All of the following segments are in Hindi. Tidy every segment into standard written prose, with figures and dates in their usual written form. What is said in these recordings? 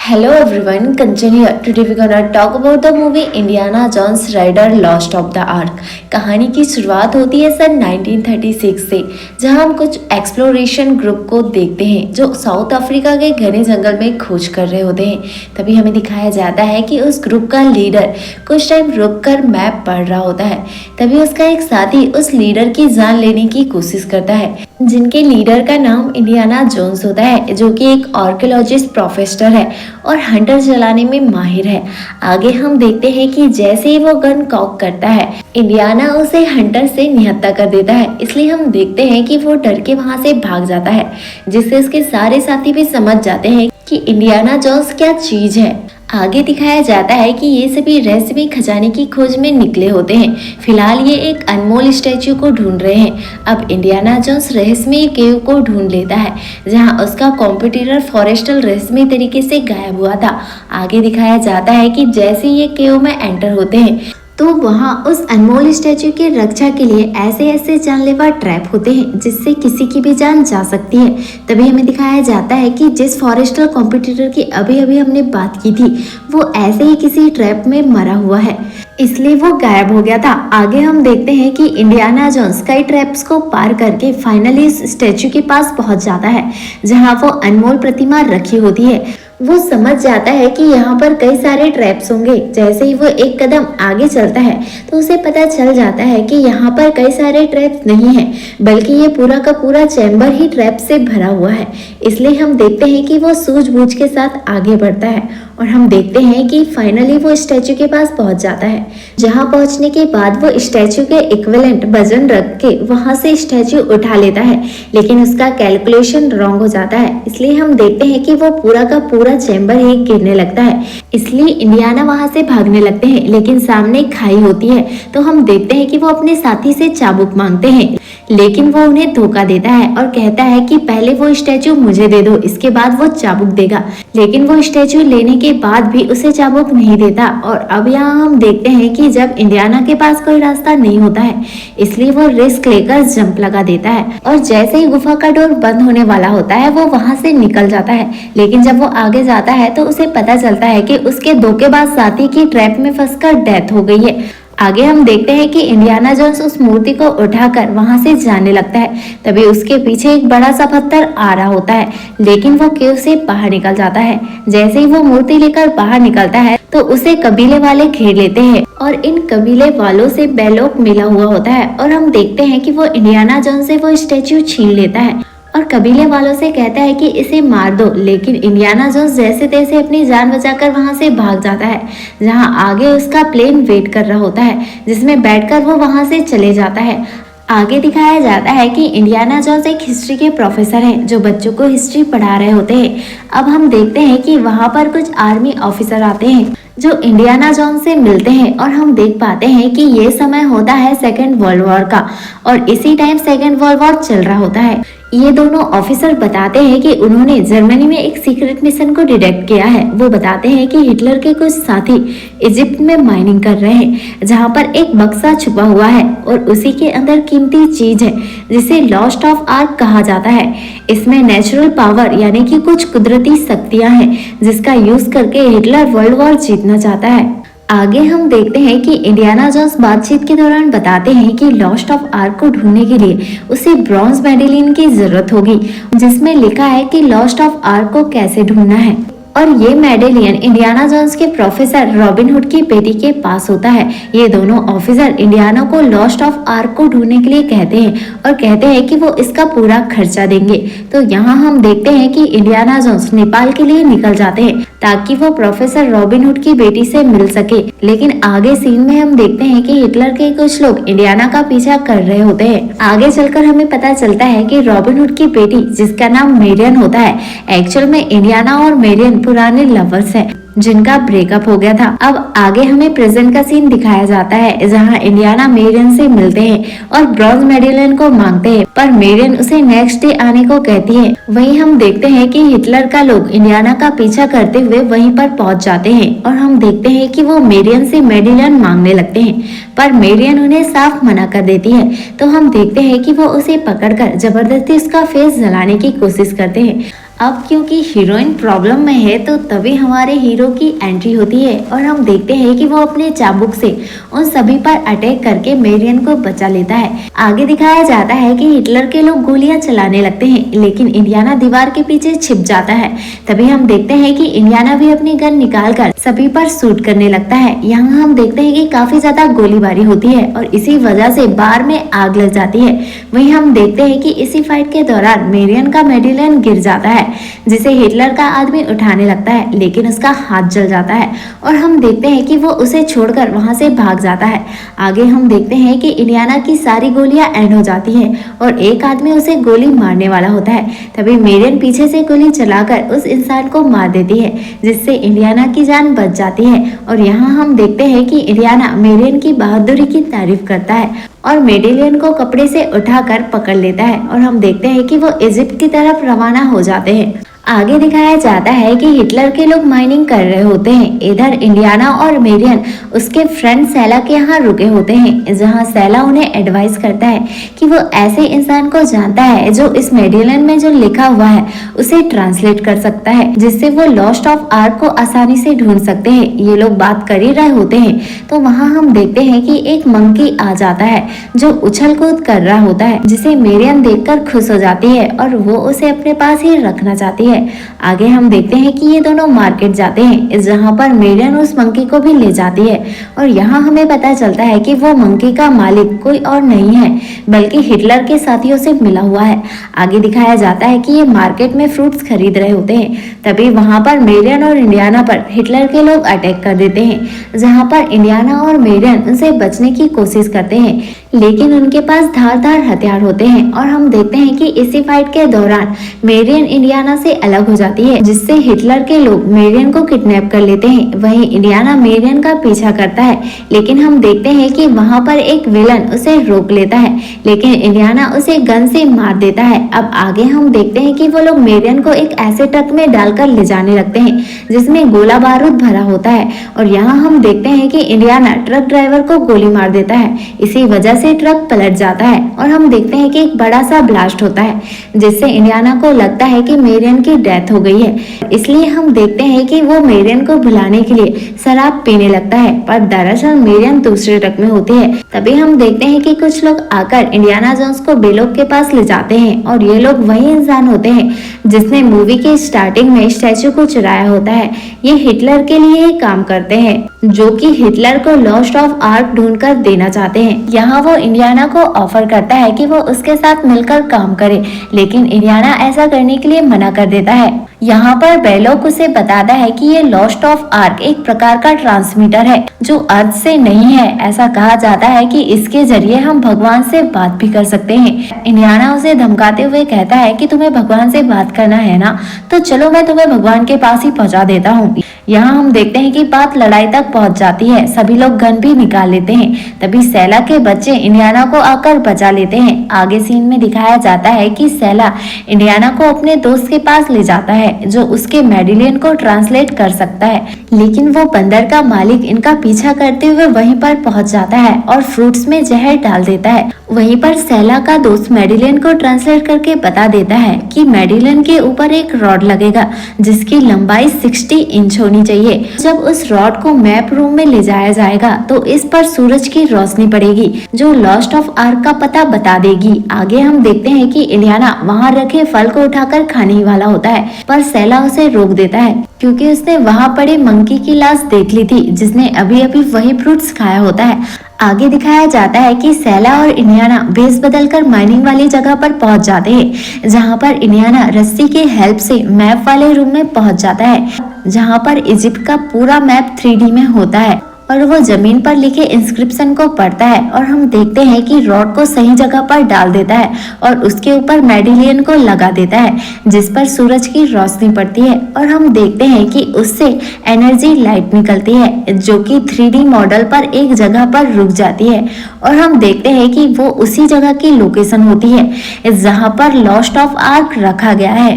Hello everyone, Kanchan here. Today we're gonna talk about the movie Indiana Jones Raider Lost of the Ark. कहानी की शुरुआत होती है सन 1936 से, जहां हम कुछ एक्सप्लोरेशन ग्रुप को देखते हैं जो साउथ अफ्रीका के घने जंगल में खोज कर रहे होते हैं। तभी हमें दिखाया जाता है कि उस ग्रुप का लीडर कुछ टाइम रुक कर मैप पढ़ रहा होता है। तभी उसका एक साथी उस लीडर की जान लेने की कोशिश करता है, जिनके लीडर का नाम इंडियाना जोन्स होता है, जो कि एक आर्कियोलॉजिस्ट प्रोफेसर है और हंटर चलाने में माहिर है। आगे हम देखते हैं कि जैसे ही वो गन कॉक करता है, इंडियाना उसे हंटर से निहत्था कर देता है। इसलिए हम देखते हैं कि वो डर के वहां से भाग जाता है, जिससे उसके सारे साथी भी समझ जाते हैं कि इंडियाना जोन्स क्या चीज है। आगे दिखाया जाता है कि ये सभी रहस्यमय खजाने की खोज में निकले होते हैं। फिलहाल ये एक अनमोल स्टैच्यू को ढूंढ रहे हैं। अब इंडियाना जोन्स रहस्यमय केव को ढूंढ लेता है, जहां उसका कॉम्पिटिटर फॉरेस्टर रहस्यमय तरीके से गायब हुआ था। आगे दिखाया जाता है कि जैसे ये केव में एंटर होते हैं तो वहाँ उस अनमोल स्टैच्यू की रक्षा के लिए ऐसे ऐसे जानलेवा ट्रैप होते हैं, जिससे किसी की भी जान जा सकती है। तभी हमें दिखाया जाता है कि जिस फॉरेस्टर कॉम्पिटिटर की अभी अभी हमने बात की थी, वो ऐसे ही किसी ट्रैप में मरा हुआ है, इसलिए वो गायब हो गया था। आगे हम देखते हैं कि इंडियाना जोन्स कई ट्रैप्स को पार करके फाइनली इस स्टैच्यू के पास पहुंच जाता है, जहां वो अनमोल प्रतिमा रखी होती है। वो समझ जाता है कि यहाँ पर कई सारे ट्रैप्स होंगे। जैसे ही वो एक कदम आगे चलता है तो उसे पता चल जाता है कि यहाँ पर कई सारे ट्रैप्स नहीं हैं, बल्कि ये पूरा का पूरा चैम्बर ही ट्रैप से भरा हुआ है। इसलिए हम देखते हैं कि वो सूझबूझ के साथ आगे बढ़ता है और हम देखते हैं कि फाइनली वो स्टैच्यू के पास पहुंच जाता है। जहां पहुंचने के बाद वो स्टैच्यू के इक्विवेलेंट वजन रख के वहां से स्टैच्यू उठा लेता है, लेकिन उसका कैलकुलेशन रॉन्ग हो जाता है। इसलिए हम देखते हैं कि वो पूरा का पूरा चैम्बर ही गिरने लगता है। इसलिए इंडियाना वहां से भागने लगते हैं, लेकिन सामने खाई होती है। तो हम देखते हैं कि वो अपने साथी से चाबुक मांगते हैं, लेकिन वो उन्हें धोखा देता है और कहता है कि पहले वो स्टैच्यू मुझे दे दो, इसके बाद वो चाबुक देगा। लेकिन वो स्टैच्यू लेने के बाद भी उसे चाबुक नहीं देता। और अब यहाँ हम देखते हैं कि जब इंडियाना के पास कोई रास्ता नहीं होता है, इसलिए वो रिस्क लेकर जंप लगा देता है और जैसे ही गुफा का डोर बंद होने वाला होता है, वो वहां से निकल जाता है। लेकिन जब वो आगे जाता है तो उसे पता चलता है कि उसके धोखेबाज साथी की ट्रैप में फंसकर डेथ हो गई है। आगे हम देखते हैं कि इंडियाना जोन्स उस मूर्ति को उठाकर वहां से जाने लगता है। तभी उसके पीछे एक बड़ा सा पत्थर आ रहा होता है, लेकिन वो केव से बाहर निकल जाता है। जैसे ही वो मूर्ति लेकर बाहर निकलता है तो उसे कबीले वाले घेर लेते हैं और इन कबीले वालों से बैलोक मिला हुआ होता है। और हम देखते हैं कि वो इंडियाना जोन्स से वो स्टैच्यू छीन लेता है और कबीले वालों से कहता है कि इसे मार दो। लेकिन इंडियाना जोन्स जैसे तैसे अपनी जान बचाकर वहां से भाग जाता है, जहां आगे उसका प्लेन वेट कर रहा होता है, जिसमें बैठकर वो वहां से चले जाता है। आगे दिखाया जाता है कि इंडियाना जोन्स एक हिस्ट्री के प्रोफेसर हैं, जो बच्चों को हिस्ट्री पढ़ा रहे होते हैं। अब हम देखते हैं कि वहां पर कुछ आर्मी ऑफिसर आते हैं जो इंडियाना जोन्स से मिलते हैं और हम देख पाते हैं कि ये समय होता है सेकेंड वर्ल्ड वॉर का और इसी टाइम सेकेंड वर्ल्ड वॉर चल रहा होता है। ये दोनों ऑफिसर बताते हैं कि उन्होंने जर्मनी में एक सीक्रेट मिशन को डिटेक्ट किया है। वो बताते हैं कि हिटलर के कुछ साथी इजिप्ट में माइनिंग कर रहे हैं, जहां पर एक बक्सा छुपा हुआ है और उसी के अंदर कीमती चीज है, जिसे लॉस्ट ऑफ आर्क कहा जाता है। इसमें नेचुरल पावर यानी कि कुछ कुदरती शक्तियां हैं, जिसका यूज करके हिटलर वर्ल्ड वॉर जीतना चाहता है। आगे हम देखते हैं कि इंडियाना जोन्स बातचीत के दौरान बताते हैं कि लॉस्ट ऑफ आर्क को ढूंढने के लिए उसे ब्रॉन्ज मेडलिन की जरूरत होगी, जिसमें लिखा है कि लॉस्ट ऑफ आर्क को कैसे ढूंढना है। और ये मेडेलियन इंडियाना जोन्स के प्रोफेसर रॉबिन हुड की बेटी के पास होता है। ये दोनों ऑफिसर इंडियाना को लॉस्ट ऑफ आर्क को ढूंढने के लिए कहते हैं और कहते हैं कि वो इसका पूरा खर्चा देंगे। तो यहाँ हम देखते हैं कि इंडियाना जोन्स नेपाल के लिए निकल जाते हैं ताकि वो प्रोफेसर रॉबिन हुड की बेटी से मिल सके। लेकिन आगे सीन में हम देखते हैं कि हिटलर के कुछ लोग इंडियाना का पीछा कर रहे होते हैं। आगे चलकर हमें पता चलता है कि रॉबिन हुड की बेटी, जिसका नाम मेरियन होता है, एक्चुअल में इंडियाना और मेरियन पुराने लवर्स हैं, जिनका ब्रेकअप हो गया था। अब आगे हमें प्रेजेंट का सीन दिखाया जाता है, जहां इंडियाना मेरियन से मिलते हैं और ब्रॉन्ज मेडलियन को मांगते हैं, पर मेरियन उसे नेक्स्ट डे आने को कहती है। वहीं हम देखते हैं कि हिटलर का लोग इंडियाना का पीछा करते हुए वहीं पर पहुंच जाते हैं और हम देखते हैं कि वो मेरियन से मेडलियन मांगने लगते हैं, पर मेरियन उन्हें साफ मना कर देती है। तो हम देखते हैं कि वो उसे पकड़कर जबरदस्ती उसका फेस जलाने की कोशिश करते हैं। अब क्योंकि हीरोइन प्रॉब्लम में है तो तभी हमारे हीरो की एंट्री होती है और हम देखते हैं कि वो अपने चाबुक से उन सभी पर अटैक करके मेरियन को बचा लेता है। आगे दिखाया जाता है कि हिटलर के लोग गोलियां चलाने लगते हैं, लेकिन इंडियाना दीवार के पीछे छिप जाता है। तभी हम देखते हैं कि इंडियाना भी अपनी गन निकालकर सभी पर शूट करने लगता है। यहाँ हम देखते हैं कि काफी ज्यादा गोलीबारी होती है और इसी वजह से बार में आग लग जाती है। वहीं हम देखते हैं कि इसी फाइट के दौरान मेरियन का मेडेलियन गिर जाता है, जिसे हिटलर का आदमी उठाने लगता है, लेकिन उसका हाथ जल जाता है और हम देखते हैं कि वो उसे छोड़कर वहां से भाग जाता है। आगे हम देखते हैं कि इंडियाना की सारी गोलियां एंड हो जाती हैं और एक आदमी उसे गोली मारने वाला होता है। तभी मेरियन पीछे से गोली चलाकर उस इंसान को मार देती है, जिससे इंडियाना की जान बच जाती है। और यहाँ हम देखते हैं कि इंडियाना मेरियन की बहादुरी की तारीफ करता है और मेडेलियन को कपड़े से उठाकर पकड़ लेता है और हम देखते हैं कि वो इजिप्ट की तरफ रवाना हो जाते हैं। आगे दिखाया जाता है कि हिटलर के लोग माइनिंग कर रहे होते हैं। इधर इंडियाना और मेरियन उसके फ्रेंड सैला के यहाँ रुके होते हैं, जहाँ सैला उन्हें एडवाइस करता है कि वो ऐसे इंसान को जानता है जो इस मेडेलियन में जो लिखा हुआ है उसे ट्रांसलेट कर सकता है, जिससे वो लॉस्ट ऑफ आर्क को आसानी से ढूंढ सकते हैं। ये लोग बात कर ही रहे होते हैं तो वहाँ हम देखते हैं कि एक मंकी आ जाता है जो उछल कूद कर रहा होता है, जिसे मेरियन देखकर खुश हो जाती है और वो उसे अपने पास ही रखना चाहती है। आगे हम देखते हैं कि ये दोनों मार्केट जाते हैं, जहाँ पर मेरियन उस मंकी को भी ले जाती है और यहाँ हमें पता चलता है कि वो मंकी का मालिक कोई और नहीं है बल्कि हिटलर के साथियों से मिला हुआ है। आगे दिखाया जाता है कि ये मार्केट में फ्रूट्स खरीद रहे होते हैं। तभी वहाँ पर मेरियन और इंडियाना पर हिटलर के लोग अटैक कर देते हैं, जहाँ पर इंडियाना और मेरियन उनसे बचने की कोशिश करते हैं, लेकिन उनके पास धारदार हथियार होते हैं। और हम देखते हैं कि इसी फाइट के दौरान मेरियन इंडियाना से अलग हो जाती है, जिससे हिटलर के लोग मेरियन को किडनैप कर लेते हैं। वहीं इंडियाना मेरियन का पीछा करता है, लेकिन हम देखते हैं कि वहां पर एक विलन उसे रोक लेता है, लेकिन इंडियाना उसे गन से मार देता है। अब आगे हम देखते हैं कि वो लोग मेरियन को एक ऐसे ट्रक में डालकर ले जाने लगते हैं जिसमें गोला बारूद भरा होता है और यहाँ हम देखते हैं कि इंडियाना ट्रक ड्राइवर को गोली मार देता है। इसी वजह से ट्रक पलट जाता है और हम देखते हैं कि एक बड़ा सा ब्लास्ट होता है, जिससे इंडियाना को लगता है कि मेरियन की डेथ हो गई है। इसलिए हम देखते हैं कि वो मेरियन को भुलाने के लिए शराब पीने लगता है, पर दरअसल मेरियन दूसरे ट्रक में होती है। तभी हम देखते हैं कि कुछ लोग आकर इंडियाना जोन्स को बेलोक के पास ले जाते हैं और ये लोग वही इंसान होते हैं जिसने मूवी के स्टार्टिंग में स्टैचू को चुराया होता है। ये हिटलर के लिए ही काम करते हैं, जो कि हिटलर को लॉस्ट ऑफ आर्क ढूंढकर देना चाहते हैं। यहाँ वो इंडियाना को ऑफर करता है कि वो उसके साथ मिलकर काम करे, लेकिन इंडियाना ऐसा करने के लिए मना कर देता है। यहाँ पर बेलोक उसे बताता है कि ये लॉस्ट ऑफ आर्क एक प्रकार का ट्रांसमीटर है जो अर्थ से नहीं है। ऐसा कहा जाता है कि इसके जरिए हम भगवान से बात भी कर सकते हैं। इंडियाना उसे धमकाते हुए कहता है कि तुम्हें भगवान से बात करना है ना, तो चलो मैं तुम्हें भगवान के पास ही पहुँचा देता हूँ। यहाँ हम देखते हैं कि बात लड़ाई तक पहुँच जाती है। सभी लोग गन भी निकाल लेते हैं। तभी सैला के बच्चे इंडियाना को आकर बचा लेते हैं। आगे सीन में दिखाया जाता है कि सैला इंडियाना को अपने दोस्त के पास ले जाता है जो उसके मेडेलियन को ट्रांसलेट कर सकता है, लेकिन वो बंदर का मालिक इनका पीछा करते हुए वहीं पर पहुंच जाता है और फ्रूट्स में जहर डाल देता है। वहीं पर सैला का दोस्त मेडेलियन को ट्रांसलेट करके बता देता है कि मेडेलियन के ऊपर एक रॉड लगेगा जिसकी लंबाई 60 इंच होनी चाहिए। जब उस रॉड को मैप रूम में ले जाया जाएगा तो इस पर सूरज की रोशनी पड़ेगी जो लॉस्ट ऑफ आर्क का पता बता देगी। आगे हम देखते हैं कि इंडियाना वहाँ रखे फल को उठाकर खाने ही वाला होता है, पर सैला उसे रोक देता है क्योंकि उसने वहाँ पड़े मंकी की लाश देख ली थी जिसने अभी अभी वही फ्रूट्स खाया होता है। आगे दिखाया जाता है कि सैला और इंडियाना भेस बदलकर माइनिंग वाली जगह पर पहुंच जाते हैं, जहां पर इंडियाना रस्सी के हेल्प से मैप वाले रूम में पहुंच जाता है, जहां पर इजिप्ट का पूरा मैप 3D में होता है और वो जमीन पर लिखे इंस्क्रिप्शन को पढ़ता है और हम देखते हैं कि रॉड को सही जगह पर डाल देता है और उसके ऊपर मेडेलियन को लगा देता है जिस पर सूरज की रोशनी पड़ती है और हम देखते हैं कि उससे एनर्जी लाइट निकलती है जो कि 3D मॉडल पर एक जगह पर रुक जाती है और हम देखते हैं कि वो उसी जगह की लोकेशन होती है जहाँ पर लॉस्ट ऑफ आर्क रखा गया है।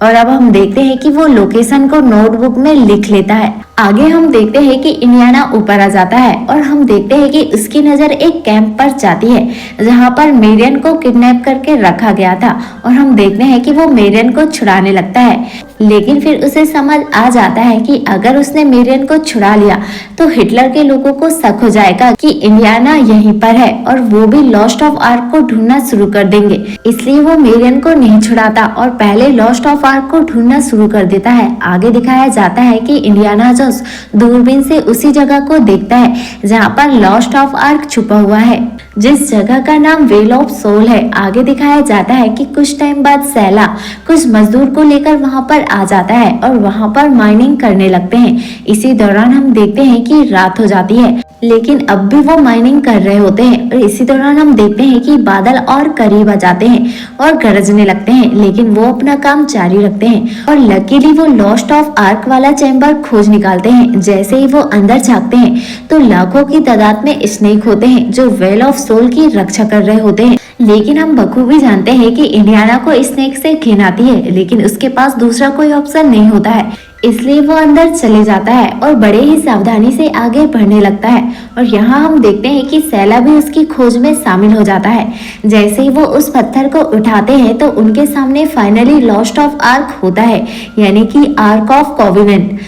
और अब हम देखते हैं कि वो लोकेशन को नोटबुक में लिख लेता है आगे हम देखते हैं कि इंडियाना ऊपर आ जाता है और हम देखते हैं कि उसकी नजर एक कैंप पर जाती है जहां पर मेरियन को किडनैप करके रखा गया था और हम देखते हैं कि वो मेरियन को छुड़ाने लगता है। लेकिन फिर उसे समझ आ जाता है कि अगर उसने मेरियन को छुड़ा लिया तो हिटलर के लोगों को शक हो जाएगा कि इंडियाना यहीं पर है और वो भी लॉस्ट ऑफ आर्क को ढूंढना शुरू कर देंगे। इसलिए वो मेरियन को नहीं छुड़ाता और पहले लॉस्ट ऑफ आर्क को ढूंढना शुरू कर देता है। आगे दिखाया जाता है कि इंडियाना जोन्स दूरबीन से उसी जगह को देखता है जहाँ पर लॉस्ट ऑफ आर्क छुपा हुआ है, जिस जगह का नाम वेल ऑफ सोल है। आगे दिखाया जाता है कि कुछ टाइम बाद सैला कुछ मजदूर को लेकर वहां पर आ जाता है और वहां पर माइनिंग करने लगते हैं। इसी दौरान हम देखते हैं कि रात हो जाती है, लेकिन अब भी वो माइनिंग कर रहे होते हैं और इसी दौरान हम देखते हैं कि बादल और करीब आ जाते हैं और गरजने लगते हैं, लेकिन वो अपना काम जारी रखते हैं और लकीली वो लॉस्ट ऑफ आर्क वाला चैम्बर खोज निकालते हैं। जैसे ही वो अंदर झांकते हैं तो लाखों की तादाद में स्नेक होते हैं जो वेल ऑफ सोल की रक्षा कर रहे होते हैं। लेकिन हम बखूबी जानते हैं कि इंडियाना को स्नेक से घिन आती है, लेकिन उसके पास दूसरा कोई ऑप्शन नहीं होता है, इसलिए वो अंदर चले जाता है और बड़े ही सावधानी से आगे बढ़ने लगता है। और यहाँ हम देखते हैं कि सैला भी उसकी खोज में शामिल हो जाता है। जैसे ही वो उस पत्थर को उठाते हैं तो उनके सामने फाइनली लॉस्ट ऑफ आर्क होता है, यानी कि आर्क ऑफ कॉवेनेंट,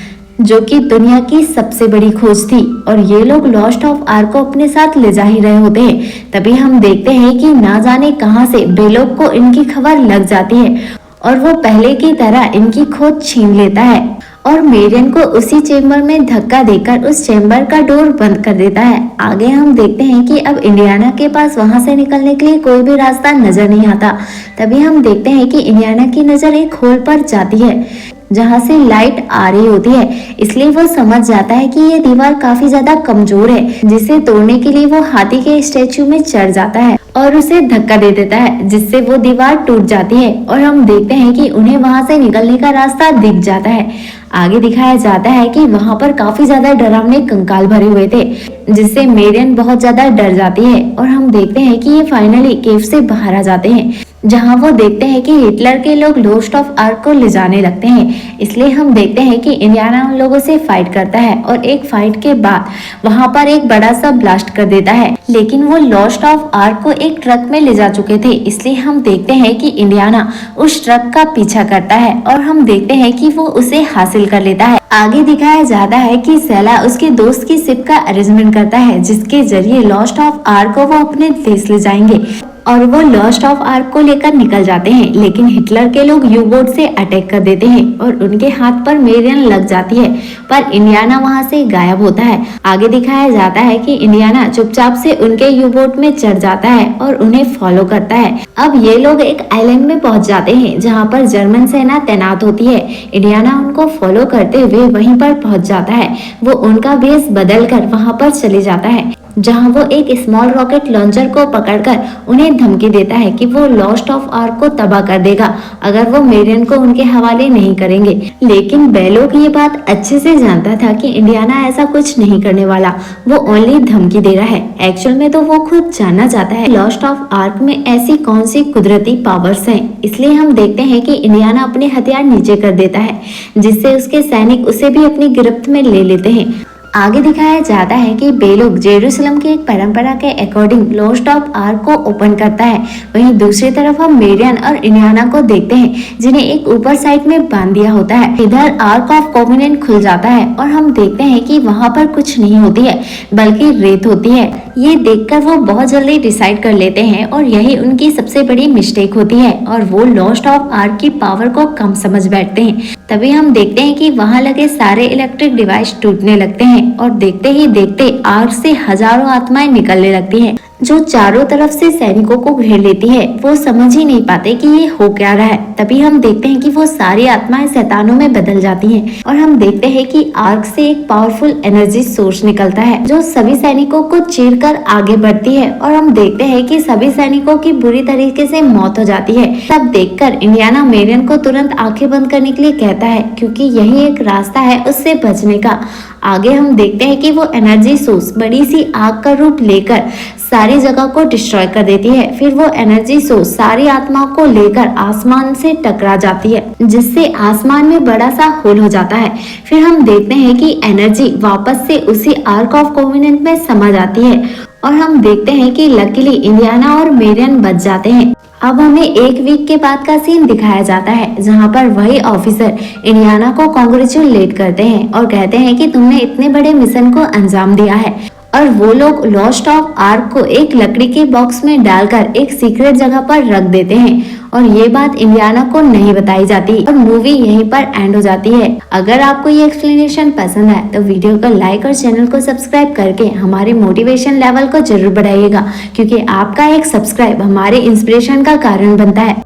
जो कि दुनिया की सबसे बड़ी खोज थी। और ये लोग लॉस्ट ऑफ आर्क को अपने साथ ले जा ही रहे होते हैं। तभी हम देखते हैं कि ना जाने कहां से बेलोग को इनकी खबर लग जाती है और वो पहले की तरह इनकी खोज छीन लेता है और मेरियन को उसी चेम्बर में धक्का देकर उस चेम्बर का डोर बंद कर देता है। आगे हम देखते हैं कि अब इंडियाना के पास वहां से निकलने के लिए कोई भी रास्ता नजर नहीं आता। तभी हम देखते हैं कि इंडियाना की नजर एक होल पर जाती है जहां से लाइट आ रही होती है, इसलिए वो समझ जाता है कि ये दीवार काफी ज्यादा कमजोर है, जिसे तोड़ने के लिए वो हाथी के स्टैचू में चढ़ जाता है और उसे धक्का दे देता है, जिससे वो दीवार टूट जाती है और हम देखते हैं कि उन्हें वहां से निकलने का रास्ता दिख जाता है। आगे दिखाया जाता है कि वहां पर काफी ज्यादा डरावने कंकाल भरे हुए थे, जिससे मेरियन बहुत ज्यादा डर जाती है और हम देखते हैं कि ये फाइनली केव से बाहर आ जाते हैं, जहां वो देखते हैं कि हिटलर के लोग लॉस्ट ऑफ आर्क को ले जाने लगते हैं। इसलिए हम देखते हैं कि इंडियाना उन लोगों से फाइट करता है और एक फाइट के बाद वहां पर एक बड़ा सा ब्लास्ट कर देता है, लेकिन वो लॉस्ट ऑफ आर्क को एक ट्रक में ले जा चुके थे। इसलिए हम देखते हैं कि इंडियाना उस ट्रक का पीछा करता है और हम देखते हैं कि वो उसे हासिल कर लेता है। आगे दिखाया जाता है कि सैला उसके दोस्त की शिप का अरेंजमेंट करता है, जिसके जरिए लॉस्ट ऑफ आर्क को वो अपने देश ले जाएंगे और वो लॉस्ट ऑफ आर्क को लेकर निकल जाते हैं। लेकिन हिटलर के लोग यू बोट से अटैक कर देते हैं और उनके हाथ पर मेरियन लग जाती है, पर इंडियाना वहां से गायब होता है। आगे दिखाया जाता है कि इंडियाना चुपचाप से उनके यू बोट में चढ़ जाता है और उन्हें फॉलो करता है। अब ये लोग एक आइलैंड में पहुंच जाते हैं जहाँ पर जर्मन सेना तैनात होती है। इंडियाना उनको फॉलो करते हुए वहीं पर पहुंच जाता है। वो उनका भेष बदल कर वहाँ पर चले जाता है, जहां वो एक स्मॉल रॉकेट लॉन्चर को पकड़कर उन्हें धमकी देता है कि वो लॉस्ट ऑफ आर्क को तबाह कर देगा अगर वो मेरियन को उनके हवाले नहीं करेंगे। लेकिन बेलोग ये बात अच्छे से जानता था कि इंडियाना ऐसा कुछ नहीं करने वाला, वो ओनली धमकी दे रहा है। एक्चुअल में तो वो खुद जानना चाहता है लॉस्ट ऑफ आर्क में ऐसी कौन सी कुदरती पावर्स हैं। इसलिए हम देखते हैं कि इंडियाना अपने हथियार नीचे कर देता है, जिससे उसके सैनिक उसे भी अपनी गिरफ्त में ले लेते हैं। आगे दिखाया जाता है कि बेलोग जेरूसलम की एक परंपरा के अकॉर्डिंग लॉस्ट ऑफ आर्क को ओपन करता है। वहीं दूसरी तरफ हम मेरियन और इंडियाना को देखते हैं, जिन्हें एक ऊपर साइड में बांध दिया होता है। इधर आर्क ऑफ कॉवेनेंट खुल जाता है और हम देखते हैं कि वहां पर कुछ नहीं होती है, बल्कि रेत होती है। ये देखकर वो बहुत जल्दी डिसाइड कर लेते हैं और यही उनकी सबसे बड़ी मिस्टेक होती है और वो लॉस्ट ऑफ आर्क की पावर को कम समझ बैठते हैं। तभी हम देखते हैं कि वहां लगे सारे इलेक्ट्रिक डिवाइस टूटने लगते हैं और देखते ही देखते आग से हजारों आत्माएं निकलने लगती हैं, जो चारों तरफ से सैनिकों को घेर लेती है। वो समझ ही नहीं पाते कि ये हो क्या रहा है। तभी हम देखते हैं कि वो सारी आत्माएं शैतानों में बदल जाती हैं और हम देखते हैं कि आर्क से एक पावरफुल एनर्जी सोर्स निकलता है, जो सभी सैनिकों को चीरकर आगे बढ़ती है और हम देखते हैं कि सभी सैनिकों की बुरी तरीके से मौत हो जाती है। तब देखकर इंडियाना मेरियन को तुरंत आंखें बंद करने के लिए कहता है, क्योंकि यही एक रास्ता है उससे बचने का। आगे हम देखते हैं कि वो एनर्जी सोर्स बड़ी सी आग का रूप लेकर सारी सारी जगह को डिस्ट्रॉय कर देती है। फिर वो एनर्जी सोर्स सारी आत्माओं को लेकर आसमान से टकरा जाती है, जिससे आसमान में बड़ा सा होल हो जाता है। फिर हम देखते हैं कि एनर्जी वापस से उसी आर्क ऑफ कोवेनेंट में समा जाती है और हम देखते हैं कि लकीली इंडियाना और मेरियन बच जाते हैं। अब हमें एक वीक के बाद का सीन दिखाया जाता है, जहां पर वही ऑफिसर इंडियाना को कांग्रेचुलेट करते हैं और कहते हैं कि तुमने इतने बड़े मिशन को अंजाम दिया है। और वो लोग लॉस्ट ऑफ आर्क को एक लकड़ी के बॉक्स में डालकर एक सीक्रेट जगह पर रख देते हैं और ये बात इंडियाना को नहीं बताई जाती और मूवी यहीं पर एंड हो जाती है। अगर आपको ये एक्सप्लेनेशन पसंद आए तो वीडियो को लाइक और चैनल को सब्सक्राइब करके हमारे मोटिवेशन लेवल को जरूर बढ़ाइएगा, क्योंकि आपका एक सब्सक्राइब हमारे इंस्पिरेशन का कारण बनता है।